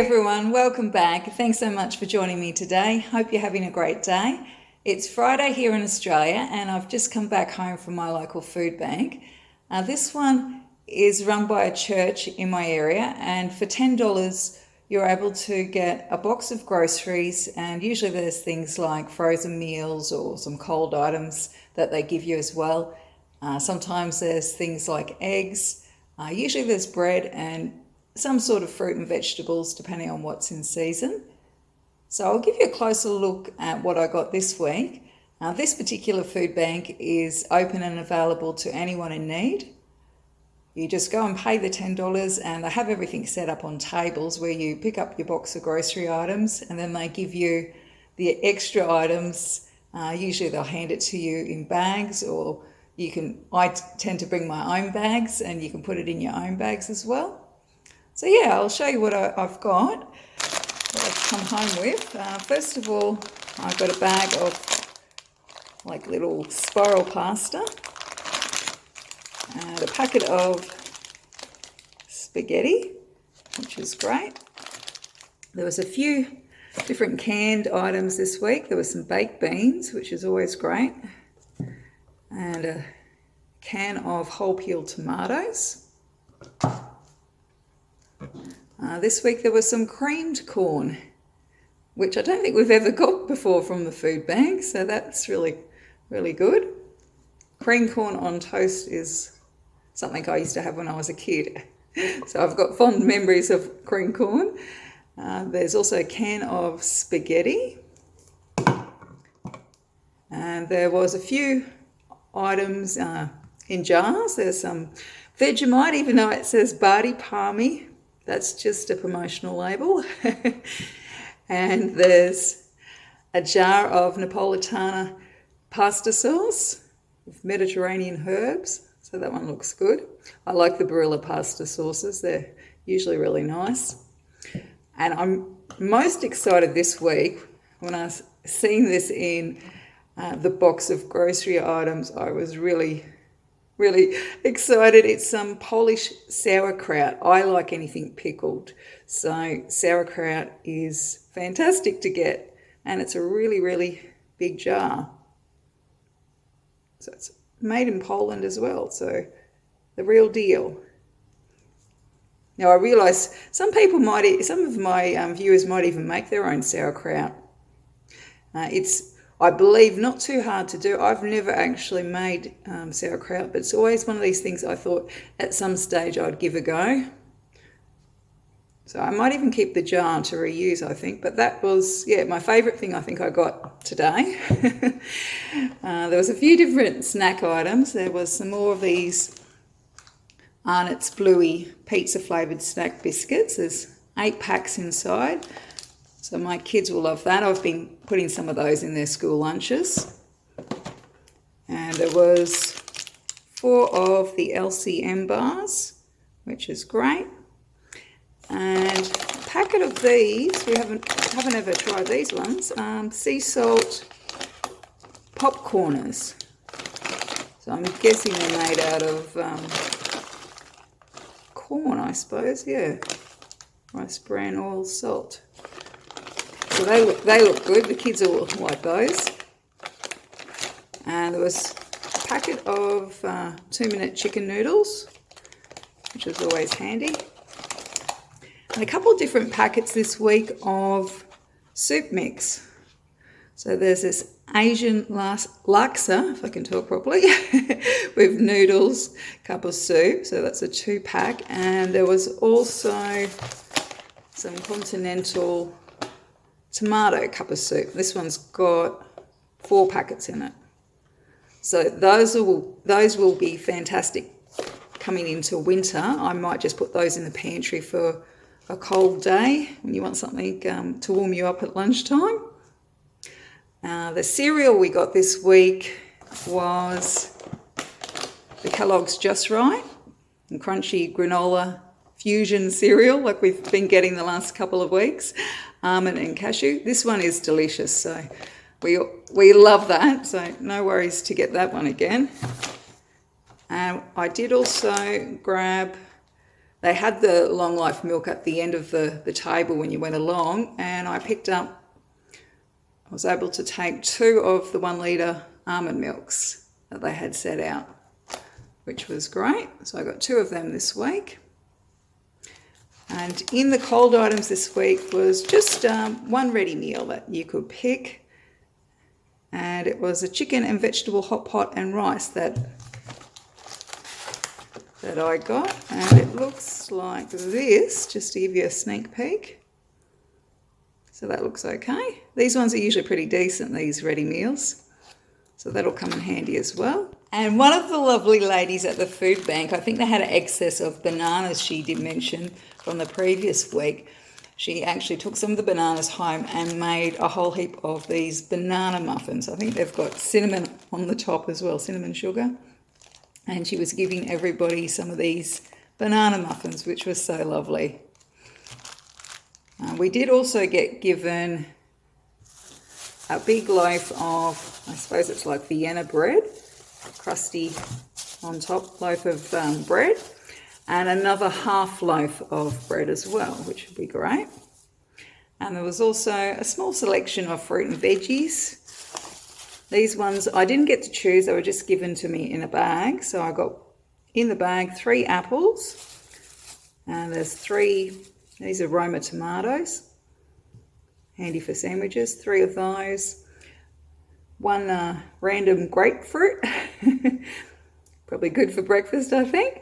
everyone, welcome back. Thanks so much for joining me today. Hope you're having a great day. It's Friday here in Australia and I've just come back home from my local food bank. This one is run by a church in my area, and for $10 you're able to get a box of groceries, and usually there's things like frozen meals or some cold items that they give you as well. Sometimes there's things like eggs, usually there's bread and some sort of fruit and vegetables depending on what's in season. So I'll give you a closer look at what I got this week. This particular food bank is open and available to anyone in need. You just go and pay the $10 and they have everything set up on tables where you pick up your box of grocery items and then they give you the extra items. Usually they'll hand it to you in bags, or I tend to bring my own bags and you can put it in your own bags as well. So yeah, I'll show you what I've got, what I've come home with. First of all, I've got a bag of like little spiral pasta and a packet of spaghetti, which is great. There was a few different canned items this week. There were some baked beans, which is always great, and a can of whole peeled tomatoes. This week there was some creamed corn, which I don't think we've ever got before from the food bank, so that's really, really good. Creamed corn on toast is something I used to have when I was a kid, so I've got fond memories of creamed corn. There's also a can of spaghetti, and there was a few items in jars. There's some Vegemite, even though it says Bardi Palmy. That's just a promotional label. And there's a jar of Napolitana pasta sauce with Mediterranean herbs. So that one looks good. I like the Barilla pasta sauces. They're usually really nice. And I'm most excited this week when I seen this in the box of grocery items. I was really excited. It's some Polish sauerkraut. I like anything pickled, so sauerkraut is fantastic to get, and it's a really big jar. So it's made in Poland as well, so the real deal. Now I realise some of my viewers might even make their own sauerkraut. It's, I believe, not too hard to do. I've never actually made sauerkraut, but it's always one of these things I thought at some stage I'd give a go. So I might even keep the jar to reuse, I think. But that was, my favourite thing I think I got today. There was a few different snack items. There was some more of these Arnott's Bluey pizza flavoured snack biscuits. There's 8 packs inside. So my kids will love that. I've been putting some of those in their school lunches. And there was 4 of the LCM bars, which is great. And a packet of these, we haven't ever tried these ones, sea salt popcorners. So I'm guessing they're made out of corn, I suppose, yeah. Rice bran oil salt. So they look good. The kids will like those. And there was a packet of 2-minute chicken noodles, which is always handy. And a couple of different packets this week of soup mix. So there's this Asian laksa, if I can talk properly, with noodles, cup of soup. So that's a 2-pack. And there was also some continental tomato cup of soup. This one's got 4 packets in it. So those will be fantastic coming into winter. I might just put those in the pantry for a cold day when you want something to warm you up at lunchtime. The cereal we got this week was the Kellogg's Just Right and Crunchy Granola Fusion cereal, like we've been getting the last couple of weeks. Almond and cashew. This one is delicious, so we love that, so no worries to get that one again. I did also grab they had the long life milk at the end of the table when you went along, and I was able to take 2 of the 1 litre almond milks that they had set out, which was great. So I got 2 of them this week. And in the cold items this week was just one ready meal that you could pick. And it was a chicken and vegetable hot pot and rice that I got. And it looks like this, just to give you a sneak peek. So that looks okay. These ones are usually pretty decent, these ready meals. So that'll come in handy as well. And one of the lovely ladies at the food bank, I think they had an excess of bananas, she did mention, from the previous week. She actually took some of the bananas home and made a whole heap of these banana muffins. I think they've got cinnamon on the top as well, cinnamon sugar. And she was giving everybody some of these banana muffins, which was so lovely. We did also get given a big loaf of, I suppose it's like Vienna bread, crusty on top loaf of bread, and another half loaf of bread as well, which would be great. And there was also a small selection of fruit and veggies. These ones I didn't get to choose, they were just given to me in a bag. So I got in the bag 3 apples, and there's 3, these are Roma tomatoes, handy for sandwiches, 3 of those. 1 random grapefruit, probably good for breakfast, I think.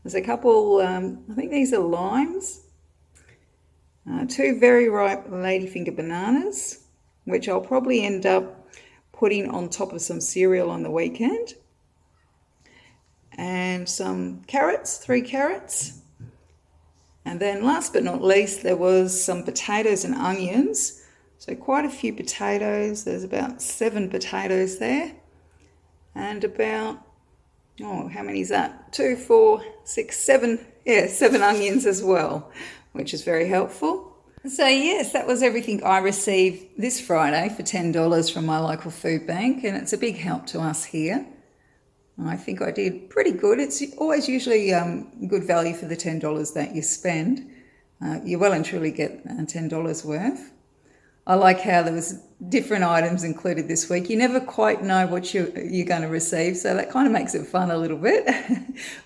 There's a couple, I think these are limes. 2 very ripe ladyfinger bananas, which I'll probably end up putting on top of some cereal on the weekend. And some carrots, 3 carrots. And then last but not least, there was some potatoes and onions. So quite a few potatoes. There's about 7 potatoes there. And about, how many is that? 2, 4, 6, 7, 7 onions as well, which is very helpful. So yes, that was everything I received this Friday for $10 from my local food bank, and it's a big help to us here. I think I did pretty good. It's always usually good value for the $10 that you spend. You well and truly get $10 worth. I like how there was different items included this week. You never quite know what you're going to receive, so that kind of makes it fun a little bit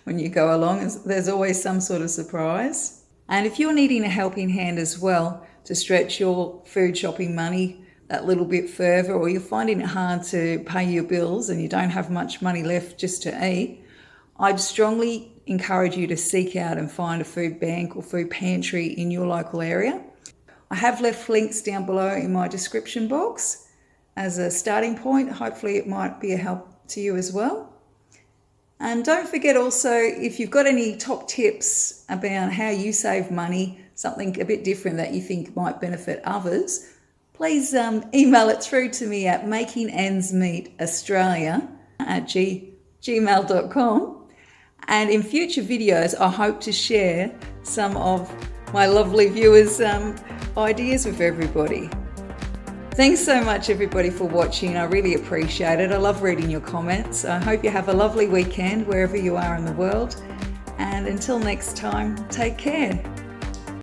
when you go along. There's always some sort of surprise. And if you're needing a helping hand as well to stretch your food shopping money that little bit further, or you're finding it hard to pay your bills and you don't have much money left just to eat, I'd strongly encourage you to seek out and find a food bank or food pantry in your local area. I have left links down below in my description box as a starting point. Hopefully it might be a help to you as well. And don't forget also, if you've got any top tips about how you save money, something a bit different that you think might benefit others, please email it through to me at makingendsmeetaustralia@gmail.com. And in future videos, I hope to share some of my lovely viewers' ideas with everybody. Thanks so much everybody for watching. I really appreciate it. I love reading your comments. I hope you have a lovely weekend wherever you are in the world. And until next time, take care.